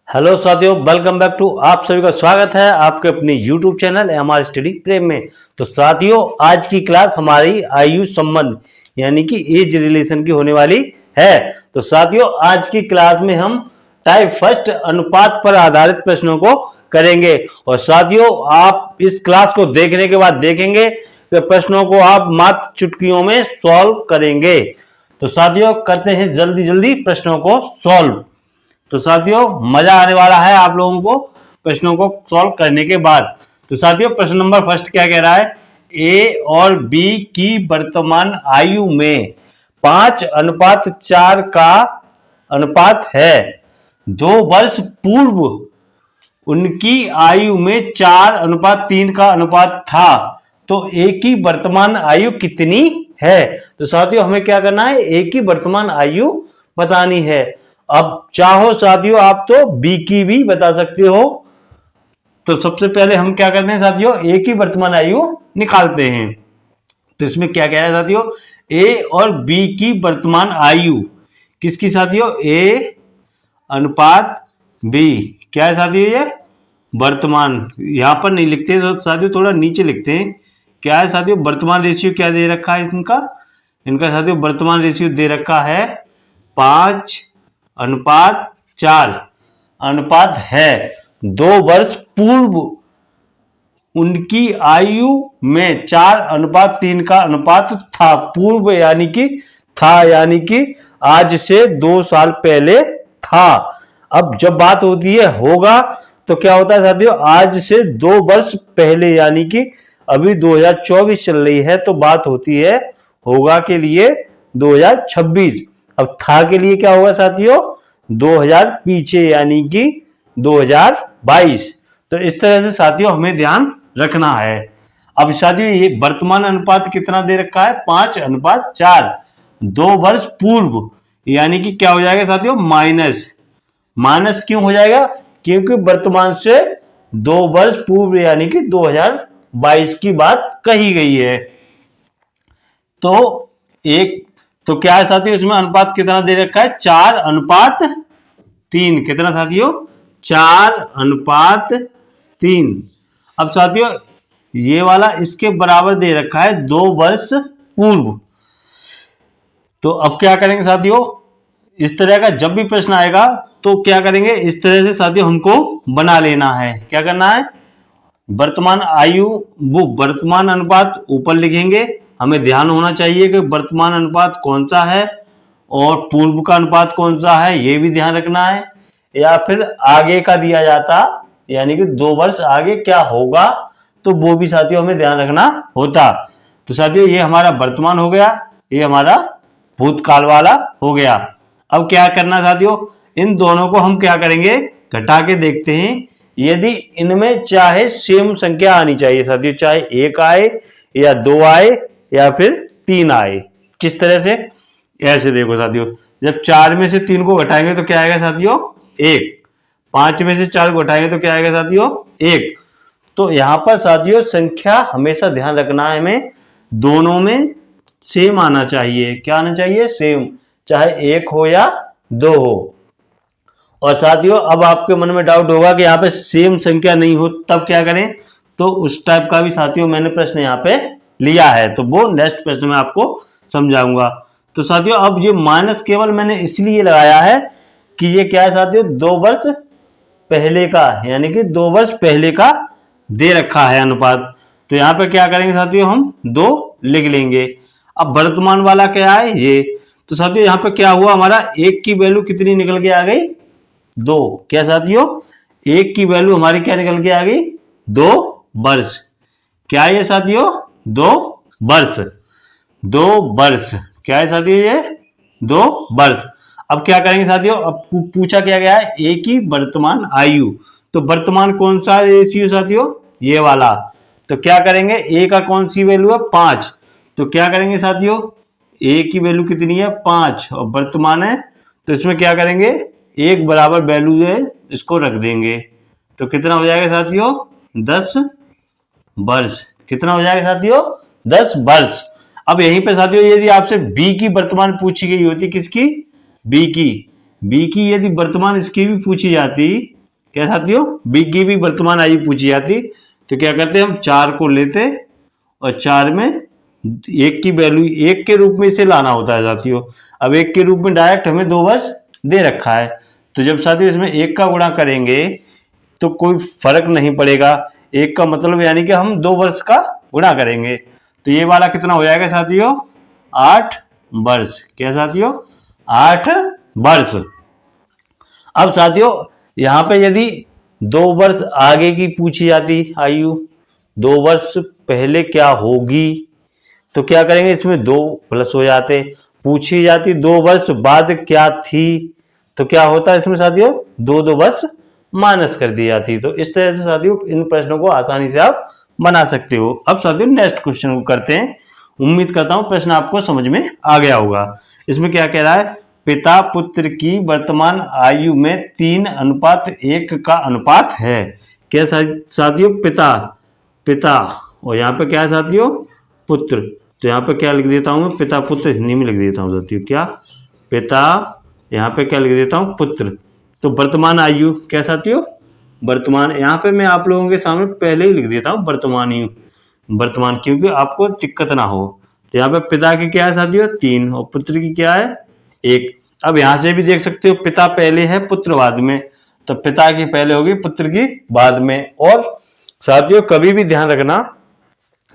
Hello साथियों, welcome back to. आप सभी का स्वागत है आपके अपने यूट्यूब चैनल एमआर स्टडी प्रेम में। तो साथियों, आज की क्लास हमारी आयु संबंध यानी कि एज रिलेशन की होने वाली है। तो साथियों, आज की क्लास में हम टाइप फर्स्ट अनुपात पर आधारित प्रश्नों को करेंगे। और साथियों, आप इस क्लास को देखने के बाद देखेंगे कि प्रश्नों को आप मात्र चुटकियों में सॉल्व करेंगे। तो साथियों, करते हैं जल्दी जल्दी प्रश्नों को सॉल्व। तो साथियों, मजा आने वाला है आप लोगों को प्रश्नों को सॉल्व करने के बाद। तो साथियों, प्रश्न नंबर फर्स्ट क्या कह रहा है? ए और बी की वर्तमान आयु में 5:4 का अनुपात है। 2 वर्ष पूर्व उनकी आयु में 4:3 का अनुपात था। तो ए की वर्तमान आयु कितनी है? तो साथियों, हमें क्या करना है? ए की वर्तमान आयु बतानी है। अब चाहो साथियों आप तो बी की भी बता सकते हो। तो सबसे पहले हम क्या करते हैं साथियों? ए की वर्तमान आयु निकालते हैं। तो इसमें क्या कह रहा है साथियों? ए और बी की वर्तमान आयु किसकी साथियों? ए अनुपात बी। क्या है साथियों? ये वर्तमान, यहां पर नहीं लिखते तो साथियों थोड़ा नीचे लिखते हैं। क्या है साथियों? वर्तमान रेशियो क्या दे रखा है इनका साथियों वर्तमान रेशियो दे रखा है 5:4 अनुपात है। 2 वर्ष पूर्व उनकी आयु में 4:3 का अनुपात था। पूर्व यानी कि आज से 2 साल पहले था। अब जब बात होती है होगा तो क्या होता है साथियों? आज से 2 वर्ष पहले यानी कि अभी 2024 चल रही है, तो बात होती है होगा के लिए 2026। अब था के लिए क्या होगा साथियों? 2000 पीछे यानी कि 2022। तो इस तरह से साथियों हमें ध्यान रखना है। अब साथियों, ये वर्तमान अनुपात कितना दे रखा है? 5:4। 2 वर्ष पूर्व यानी कि क्या हो जाएगा साथियों? माइनस क्यों हो जाएगा? क्योंकि वर्तमान से 2 वर्ष पूर्व यानी कि 2022 की बात कही गई है। तो क्या है साथियों? इसमें अनुपात कितना दे रखा है? 4:3। कितना साथियों? 4:3। अब साथियों, ये वाला इसके बराबर दे रखा है 2 वर्ष पूर्व। तो अब क्या करेंगे साथियों? इस तरह का जब भी प्रश्न आएगा तो क्या करेंगे? इस तरह से साथियों हमको बना लेना है। क्या करना है? वर्तमान आयु वो वर्तमान अनुपात ऊपर लिखेंगे। हमें ध्यान होना चाहिए कि वर्तमान अनुपात कौन सा है और पूर्व का अनुपात कौन सा है, ये भी ध्यान रखना है। या फिर आगे का दिया जाता यानी कि 2 वर्ष आगे क्या होगा, तो वो भी साथियों हमें ध्यान रखना होता। तो साथियों, ये हमारा वर्तमान हो गया, ये हमारा भूतकाल वाला हो गया। अब क्या करना साथियों? इन दोनों को हम क्या करेंगे? घटा के देखते हैं। यदि इनमें चाहे सेम संख्या आनी चाहिए साथियों, चाहे 1 आए या 2 आए या फिर 3 आए। किस तरह से? ऐसे देखो साथियों, जब 4 में से 3 को घटाएंगे तो क्या आएगा साथियों? 1। 5 में से 4 को घटाएंगे तो क्या आएगा साथियों? 1। तो यहां पर साथियों संख्या हमेशा ध्यान रखना है, हमें दोनों में सेम आना चाहिए। क्या आना चाहिए? सेम, चाहे 1 हो या 2 हो। और साथियों, अब आपके मन में डाउट होगा कि यहाँ पे सेम संख्या नहीं हो तब क्या करें? तो उस टाइप का भी साथियों मैंने प्रश्न यहाँ पे लिया है, तो वो नेक्स्ट प्रश्न में आपको समझाऊंगा। तो साथियों, अब ये माइनस केवल मैंने इसलिए लगाया है कि ये क्या है साथियों? 2 वर्ष पहले का यानी कि 2 वर्ष पहले का दे रखा है अनुपात। तो यहाँ पे क्या करेंगे साथियों? हम 2 लिख लेंगे। अब वर्तमान वाला क्या है? ये। तो साथियों यहाँ पे क्या हुआ? हमारा 1 की वैल्यू कितनी निकल के आ गई? 2। क्या साथियों? 1 की वैल्यू हमारी क्या निकल के आ गई? 2 वर्ष। क्या है ये साथियों? 2 वर्ष। 2 वर्ष क्या है साथियों? ये 2 वर्ष। अब क्या करेंगे साथियों? अब पूछा क्या गया है? ए की वर्तमान आयु। तो वर्तमान कौन सा रेशियो साथियों? ये वाला। तो क्या करेंगे? ए का कौन सी वैल्यू है? 5। तो क्या करेंगे साथियों? ए की वैल्यू कितनी है? 5 और वर्तमान है, तो इसमें क्या करेंगे? 1 बराबर वैल्यू है, इसको रख देंगे। तो कितना हो जाएगा साथियों? 10 वर्ष। कितना हो जाएगा साथियों? 10 वर्ष। अब यहीं पे साथियों यदि आपसे बी की वर्तमान पूछी गई होती, किसकी? बी की यदि वर्तमान इसकी भी पूछी जाती क्या साथियों, बी की भी वर्तमान आयु पूछी जाती तो क्या करते हम 4 को लेते और 4 में 1 की वैल्यू 1 के रूप में इसे लाना होता है साथियों। अब 1 के रूप में डायरेक्ट हमें 2 वर्ष दे रखा है, तो जब साथियों इसमें 1 का गुणा करेंगे तो कोई फर्क नहीं पड़ेगा। 1 का मतलब यानी कि हम 2 वर्ष का गुणा करेंगे, तो ये वाला कितना हो जाएगा साथियों, 8 वर्ष। क्या साथियों, 8 वर्ष। अब साथियों यहाँ पे यदि 2 वर्ष आगे की पूछी जाती आयु, 2 वर्ष पहले क्या होगी, तो क्या करेंगे, इसमें 2 प्लस हो जाते। पूछी जाती 2 वर्ष बाद क्या थी, तो क्या होता है इसमें साथियों, 2 वर्ष माइनस कर दी जाती। तो इस तरह से साथियों इन प्रश्नों को आसानी से आप बना सकते हो। अब साथियों नेक्स्ट क्वेश्चन को करते हैं। उम्मीद करता हूं प्रश्न आपको समझ में आ गया होगा। इसमें क्या कह रहा है, पिता पुत्र की वर्तमान आयु में 3:1 का अनुपात है। क्या साथियों, पिता पिता और यहाँ पे क्या है साथियों, पुत्र। तो यहाँ पे क्या लिख देता हूं मैं, पिता पुत्र हिंदी में लिख देता हूं साथियों, क्या पिता, यहाँ पे क्या लिख देता हूं, पुत्र। तो वर्तमान आयु क्या साथियों, वर्तमान, यहाँ पे मैं आप लोगों के सामने पहले ही लिख देता हूँ वर्तमान आयु, वर्तमान, क्योंकि आपको दिक्कत ना हो। तो यहाँ पे पिता की क्या है साथियों 3 और पुत्र की क्या है 1। अब यहाँ से भी देख सकते हो पिता पहले है पुत्र बाद में, तो पिता की पहले होगी पुत्र की बाद में। और साथियों कभी भी ध्यान रखना,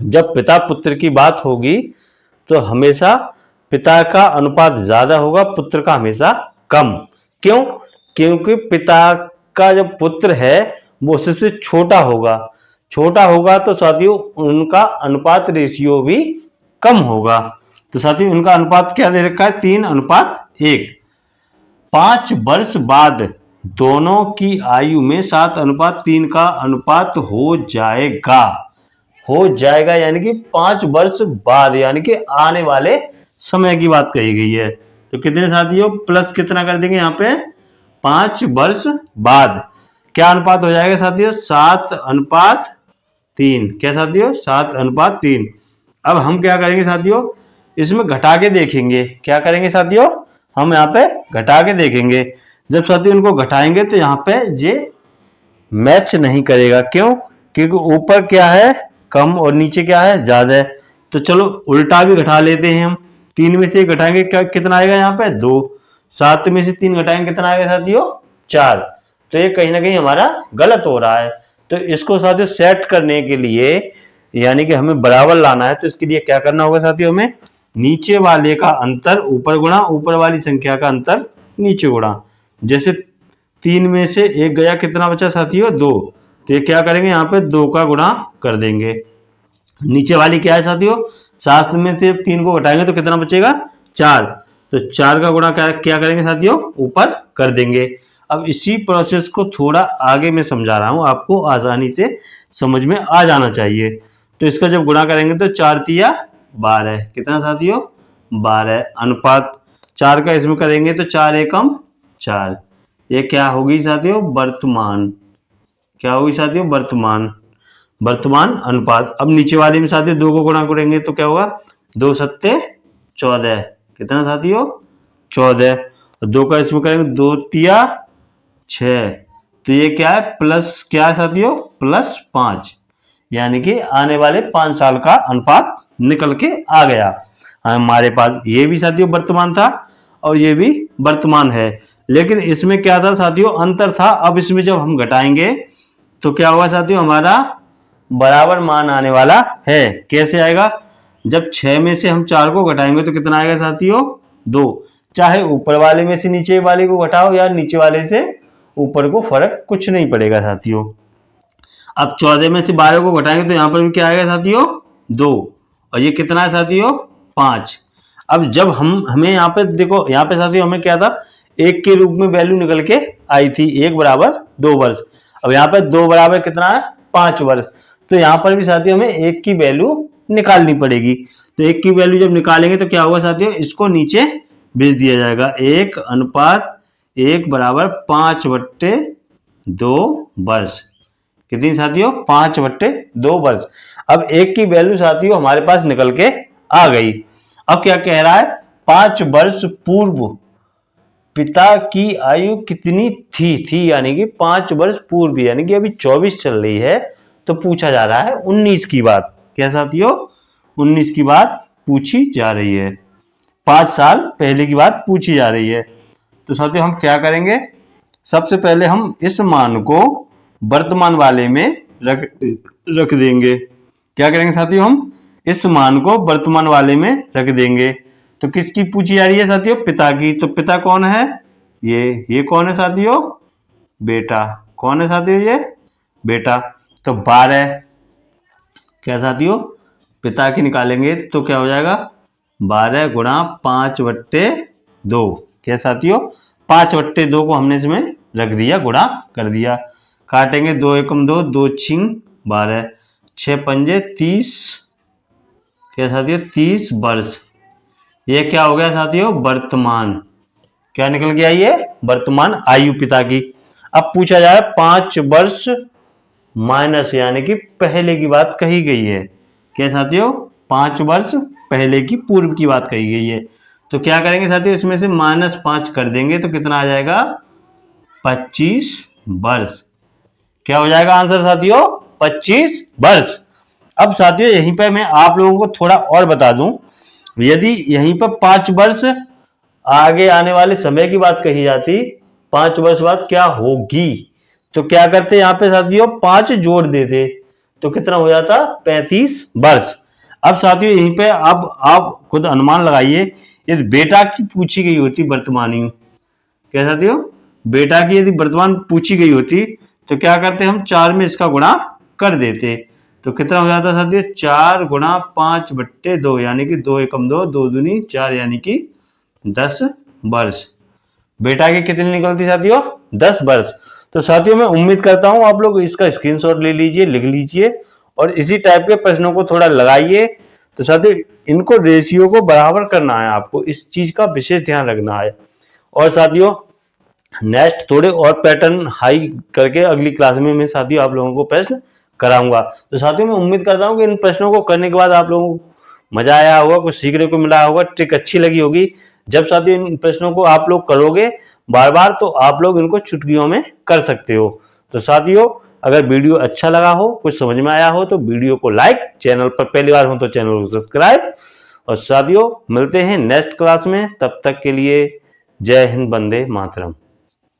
जब पिता पुत्र की बात होगी तो हमेशा पिता का अनुपात ज्यादा होगा, पुत्र का हमेशा कम। क्यों, क्योंकि पिता का जो पुत्र है वो उससे छोटा होगा, छोटा होगा तो साथियों उनका अनुपात रेशियो भी कम होगा। तो साथियों उनका अनुपात क्या दे रखा है, 3:1। 5 वर्ष बाद दोनों की आयु में 7:3 का अनुपात हो जाएगा, हो जाएगा यानी कि 5 वर्ष बाद, यानी कि आने वाले समय की बात कही गई है। तो कितने साथियों, प्लस कितना कर देंगे यहाँ पे, 5 वर्ष बाद क्या अनुपात हो जाएगा साथियों, 7:3। क्या साथियों, 7:3। अब हम क्या करेंगे साथियों, इसमें घटा के देखेंगे। क्या करेंगे साथियों, हम यहाँ पे घटा के देखेंगे। जब साथियों इनको घटाएंगे तो यहाँ पे ये मैच नहीं करेगा। क्यों, क्योंकि ऊपर क्या है कम और नीचे क्या है ज्यादा है। तो चलो उल्टा भी घटा लेते हैं हम। 3 में से घटाएंगे कितना आएगा यहाँ पे 2, 7 में से 3 घटाएंगे कितना आएगा साथियों 4। तो ये कहीं ना कहीं हमारा गलत हो रहा है। तो इसको साथियों सेट करने के लिए यानी कि हमें बराबर लाना है, तो इसके लिए क्या करना होगा साथियों, हमें नीचे वाले का अंतर ऊपर गुणा, ऊपर वाली संख्या का अंतर नीचे गुणा। जैसे 3 में से 1 गया, कितना बचा साथियों 2। तो ये क्या करेंगे, यहाँ पे 2 का गुणा कर देंगे। नीचे वाली क्या है साथियों, 7 में से 3 को घटाएंगे तो कितना बचेगा 4। तो 4 का गुणा क्या करेंगे साथियों, ऊपर कर देंगे। अब इसी प्रोसेस को थोड़ा आगे मैं समझा रहा हूं, आपको आसानी से समझ में आ जाना चाहिए। तो इसका जब गुणा करेंगे तो 4 तिया 12, कितना साथियों 12 अनुपात 4 का इसमें करेंगे तो 4 एकम 4। ये क्या होगी साथियों, वर्तमान। क्या होगी साथियों, वर्तमान, वर्तमान अनुपात। अब नीचे वाले में साथियों 2 को गुणा करेंगे तो क्या होगा 2 सत्ते 14, कितना साथियों 14। 2 का इसमें करेंगे 2 तिया 6। तो ये क्या है प्लस, क्या है साथियों प्लस 5, यानी कि आने वाले 5 साल का अनुपात निकल के आ गया हमारे पास। ये भी साथियों वर्तमान था और ये भी वर्तमान है, लेकिन इसमें क्या था साथियों अंतर था। अब इसमें जब हम घटाएंगे तो क्या होगा साथियों, हमारा बराबर मान आने वाला है। कैसे आएगा, जब 6 में से हम 4 को घटाएंगे तो कितना आएगा साथियों 2। चाहे ऊपर वाले में से नीचे वाले को घटाओ या नीचे वाले से ऊपर को, फर्क कुछ नहीं पड़ेगा साथियों। अब 14 में से 12 को घटाएंगे तो यहाँ पर भी क्या आएगा साथियों 2, और ये कितना है साथियों 5। अब जब हमें यहाँ पे देखो, यहाँ पे साथियों हमें क्या था 1 के रूप में वैल्यू निकल के आई थी, 1 बराबर 2 वर्ष। अब यहाँ पे 2 बराबर कितना है 5 वर्ष। तो यहाँ पर भी साथियों हमें 1 की वैल्यू निकालनी पड़ेगी। तो 1 की वैल्यू जब निकालेंगे तो क्या होगा साथियों, इसको नीचे भेज दिया जाएगा। 1:1 बराबर 5/2 वर्ष। कितनी साथियों 5/2 वर्ष। अब 1 की वैल्यू साथियों हमारे पास निकल के आ गई। अब क्या कह रहा है, 5 वर्ष पूर्व पिता की आयु कितनी थी यानी कि 5 वर्ष पूर्व, यानी कि अभी 24 चल रही है, तो पूछा जा रहा है 19 की बात। क्या साथियों? 19 की बात पूछी जा रही है, 5 साल पहले की बात पूछी जा रही है। तो साथियों हम क्या करेंगे, सबसे पहले हम इस मान को वर्तमान वाले में रख देंगे। क्या करेंगे साथियों? हम इस मान को वर्तमान वाले में रख देंगे। तो किसकी पूछी जा रही है साथियों? पिता की। तो पिता कौन है? ये कौन है साथियों? बेटा। कौन है साथियों? ये बेटा। तो 12, क्या साथियों? पिता की निकालेंगे तो क्या हो जाएगा? 12 गुणा 5/2। क्या साथियों? 5/2 को हमने इसमें रख दिया, गुणा कर दिया। काटेंगे 2 एकम 2, 2 छिंग 12, 6 पंजे 30। क्या साथियों? 30 वर्ष। ये क्या हो गया साथियों? वर्तमान। क्या निकल गया? ये वर्तमान आयु पिता की। अब पूछा जा रहा है 5 वर्ष माइनस, यानी कि पहले की बात कही गई है। क्या साथियों? 5 वर्ष पहले की, पूर्व की बात कही गई है। तो क्या करेंगे साथियों? इसमें से -5 कर देंगे तो कितना आ जाएगा? 25 वर्ष। क्या हो जाएगा आंसर साथियों? 25 वर्ष। अब साथियों यहीं पर मैं आप लोगों को थोड़ा और बता दूं, यदि यहीं पर 5 वर्ष आगे आने वाले समय की बात कही जाती, 5 वर्ष बाद क्या होगी, तो क्या करते यहाँ पे साथियों? 5 जोड़ देते तो कितना हो जाता? 35 वर्ष। अब साथियों यहीं पे अब आप खुद अनुमान लगाइए, यदि बेटा की पूछी गई होती वर्तमान आयु, क्या साथियों? बेटा की यदि वर्तमान पूछी गई होती तो क्या करते? हम 4 में इसका गुणा कर देते तो कितना हो जाता साथियों? 4 गुणा 5/2, यानी कि 2 एकम 2, 2 दूनी 4, यानी कि 10 वर्ष। बेटा की कितनी निकलती साथियों? 10 वर्ष। तो साथियों मैं उम्मीद करता हूं आप लोग इसका स्क्रीनशॉट ले लीजिए, लिख लीजिए और इसी टाइप के प्रश्नों को थोड़ा लगाइए। तो साथियों इनको रेशियो को बराबर करना है, आपको इस चीज का विशेष ध्यान रखना है। और साथियों नेक्स्ट थोड़े और पैटर्न हाई करके अगली क्लास में मैं साथियों आप लोगों को प्रश्न कराऊंगा। तो साथियों मैं उम्मीद करता हूं कि इन प्रश्नों को करने के बाद आप लोगों को मजा आया होगा, कुछ सीखने को मिला होगा, ट्रिक अच्छी लगी होगी। जब साथियों इन प्रश्नों को आप लोग करोगे बार बार तो आप लोग इनको चुटकियों में कर सकते हो। तो साथियों अगर वीडियो अच्छा लगा हो, कुछ समझ में आया हो तो वीडियो को लाइक, चैनल पर पहली बार हो तो चैनल को सब्सक्राइब। और साथियों मिलते हैं नेक्स्ट क्लास में, तब तक के लिए जय हिंद, वंदे मातरम।